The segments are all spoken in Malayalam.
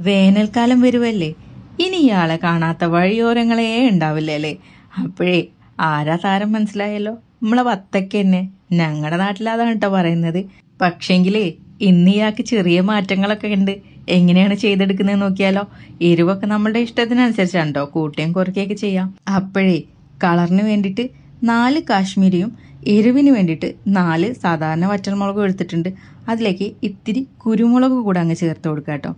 വേനൽക്കാലം വരുമല്ലേ, ഇനി ഇയാളെ കാണാത്ത വഴിയോരങ്ങളേ ഉണ്ടാവില്ലേ അല്ലേ? അപ്പോഴേ ആരാ താരം മനസ്സിലായല്ലോ, നമ്മളെ വത്തക്ക തന്നെ. ഞങ്ങളുടെ നാട്ടിലതാണ് കേട്ടോ പറയുന്നത്. പക്ഷേങ്കിലേ ഇന്ന് ഇയാൾക്ക് ചെറിയ മാറ്റങ്ങളൊക്കെ ഉണ്ട്. എങ്ങനെയാണ് ചെയ്തെടുക്കുന്നത് നോക്കിയാലോ. എരിവൊക്കെ നമ്മളുടെ ഇഷ്ടത്തിനനുസരിച്ചാണ് കേട്ടോ, കൂട്ടിയും കുറയ്ക്കുകയൊക്കെ ചെയ്യാം. അപ്പോഴേ കളറിന് വേണ്ടിയിട്ട് 4 കാശ്മീരിയും എരിവിന് വേണ്ടിയിട്ട് 4 സാധാരണ വറ്റൽമുളകും എടുത്തിട്ടുണ്ട്. അതിലേക്ക് ഇത്തിരി കുരുമുളക് കൂടെ അങ്ങ് ചേർത്ത് കൊടുക്കുക കേട്ടോ.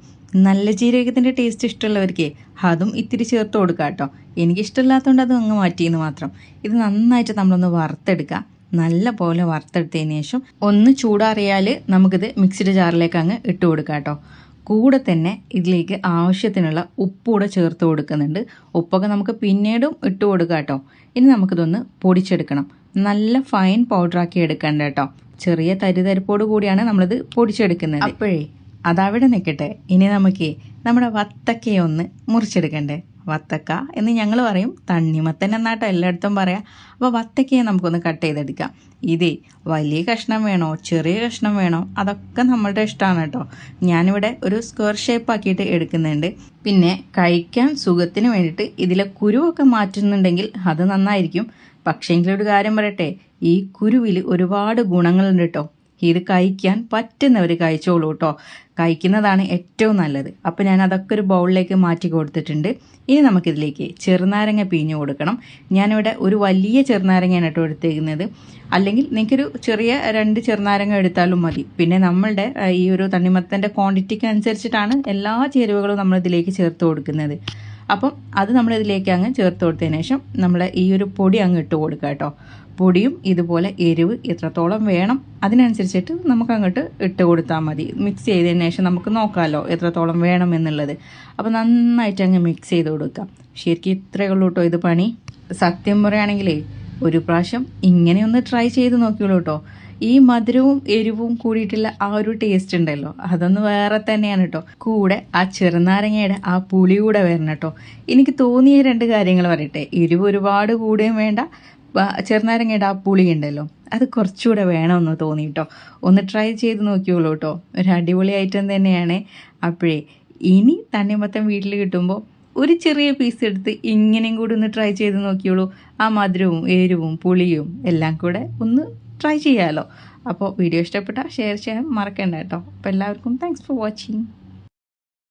നല്ല ജീരകത്തിൻ്റെ ടേസ്റ്റ് ഇഷ്ടമുള്ളവർക്ക് അതും ഇത്തിരി ചേർത്ത് കൊടുക്കുക കേട്ടോ. എനിക്കിഷ്ടമില്ലാത്തതുകൊണ്ട് അത് അങ്ങ് മാറ്റിയെന്ന് മാത്രം. ഇത് നന്നായിട്ട് നമ്മളൊന്ന് വറുത്തെടുക്കുക. നല്ല പോലെ വറുത്തെടുത്തതിന് ശേഷം ഒന്ന് ചൂടാറിയാൽ നമുക്കിത് മിക്സിയുടെ ജാറിലേക്ക് അങ്ങ് ഇട്ട് കൊടുക്കാം കേട്ടോ. കൂടെ തന്നെ ഇതിലേക്ക് ആവശ്യത്തിനുള്ള ഉപ്പൂടെ ചേർത്ത് കൊടുക്കുന്നുണ്ട്. ഉപ്പൊക്കെ നമുക്ക് പിന്നീടും ഇട്ട് കൊടുക്കാം കേട്ടോ. ഇനി നമുക്കിതൊന്ന് പൊടിച്ചെടുക്കണം. നല്ല ഫൈൻ പൗഡറാക്കി എടുക്കണ്ട കേട്ടോ. ചെറിയ തരിതരിപ്പോട് കൂടിയാണ് നമ്മളിത് പൊടിച്ചെടുക്കുന്നത്. അപ്പോഴേ അതവിടെ നിൽക്കട്ടെ. ഇനി നമുക്ക് നമ്മുടെ വത്തക്കയെ ഒന്ന് മുറിച്ചെടുക്കണ്ടേ. വത്തക്ക എന്ന് ഞങ്ങൾ പറയും, തണ്ണിമത്തൻ എന്നാട്ടോ എല്ലായിടത്തും പറയാം. അപ്പോൾ വത്തക്കയെ നമുക്കൊന്ന് കട്ട് ചെയ്തെടുക്കാം. ഇതേ വലിയ കഷ്ണം വേണോ ചെറിയ കഷ്ണം വേണോ അതൊക്കെ നമ്മളുടെ ഇഷ്ടമാണ് കേട്ടോ. ഞാനിവിടെ ഒരു സ്ക്വയർ ഷേപ്പ് ആക്കിയിട്ട് എടുക്കുന്നുണ്ട്. പിന്നെ കഴിക്കാൻ സുഖത്തിന് വേണ്ടിയിട്ട് ഇതിലെ കുരുവൊക്കെ മാറ്റുന്നുണ്ടെങ്കിൽ അത് നന്നായിരിക്കും. പക്ഷേങ്കിലൊരു കാര്യം പറയട്ടെ, ഈ കുരുവിൽ ഒരുപാട് ഗുണങ്ങളുണ്ട് കേട്ടോ. ഇത് കഴിക്കാൻ പറ്റുന്നവർ കഴിച്ചോളൂ കേട്ടോ. കഴിക്കുന്നതാണ് ഏറ്റവും നല്ലത്. അപ്പോൾ ഞാൻ അതൊക്കെ ഒരു ബൗളിലേക്ക് മാറ്റി കൊടുത്തിട്ടുണ്ട്. ഇനി നമുക്കിതിലേക്ക് ചെറുനാരങ്ങ പിഴിഞ്ഞ് കൊടുക്കണം. ഞാനിവിടെ ഒരു വലിയ ചെറുനാരങ്ങയാണ് കേട്ടോ എടുത്തേക്കുന്നത്. അല്ലെങ്കിൽ നിങ്ങൾക്കൊരു ചെറിയ 2 ചെറുനാരങ്ങ എടുത്താലും മതി. പിന്നെ നമ്മളുടെ ഈ ഒരു തണ്ണിമത്തൻ്റെ ക്വാണ്ടിറ്റിക്ക് അനുസരിച്ചിട്ടാണ് എല്ലാ ചേരുവകളും നമ്മളിതിലേക്ക് ചേർത്ത് കൊടുക്കുന്നത്. അപ്പം അത് നമ്മളിതിലേക്ക് അങ്ങ് ചേർത്ത് കൊടുത്തതിന് ശേഷം നമ്മൾ ഈ ഒരു പൊടി അങ്ങ് ഇട്ട് കൊടുക്കുക കേട്ടോ. പൊടിയും ഇതുപോലെ എരിവ് എത്രത്തോളം വേണം അതിനനുസരിച്ചിട്ട് നമുക്ക് അങ്ങോട്ട് ഇട്ട് കൊടുത്താൽ മതി. മിക്സ് ചെയ്തതിന് ശേഷം നമുക്ക് നോക്കാമല്ലോ എത്രത്തോളം വേണം എന്നുള്ളത്. അപ്പോൾ നന്നായിട്ട് അങ്ങ് മിക്സ് ചെയ്ത് കൊടുക്കാം. ശരിക്കും ഇത്രയേ ഉള്ളൂ കേട്ടോ ഇത് പണി. സത്യം പറയുകയാണെങ്കിലേ ഒരു പ്രാവശ്യം ഇങ്ങനെയൊന്ന് ട്രൈ ചെയ്ത് നോക്കിയുള്ളൂ കേട്ടോ. ഈ മധുരവും എരിവും കൂടിയിട്ടുള്ള ആ ഒരു ടേസ്റ്റ് ഉണ്ടല്ലോ, അതൊന്ന് വേറെ തന്നെയാണ് കേട്ടോ. കൂടെ ആ ചെറുനാരങ്ങയുടെ ആ പുളി കൂടെ വരണം കേട്ടോ. എനിക്ക് തോന്നിയ 2 കാര്യങ്ങൾ പറയട്ടെ. എരിവ് ഒരുപാട് കൂടുകയും വേണ്ട, ചെറുനാരങ്ങയുടെ ആ പുളി ഉണ്ടല്ലോ അത് കുറച്ചുകൂടെ വേണമെന്ന് തോന്നി കേട്ടോ. ഒന്ന് ട്രൈ ചെയ്ത് നോക്കിയോളൂ കേട്ടോ. ഒരു അടിപൊളി ഐറ്റം തന്നെയാണ്. അപ്പോഴേ ഇനി തണ്ണിമത്തൻ വീട്ടിൽ കിട്ടുമ്പോൾ ഒരു ചെറിയ പീസ് എടുത്ത് ഇങ്ങനെയും കൂടി ഒന്ന് ട്രൈ ചെയ്ത് നോക്കിയോളൂ. ആ മധുരവും എരിവും പുളിയും എല്ലാം കൂടെ ഒന്ന് ട്രൈ ചെയ്യാമല്ലോ. അപ്പോൾ വീഡിയോ ഇഷ്ടപ്പെട്ടാൽ ഷെയർ ചെയ്യാൻ മറക്കണ്ട കേട്ടോ. അപ്പോൾ എല്ലാവർക്കും താങ്ക്സ് ഫോർ വാച്ചിങ്.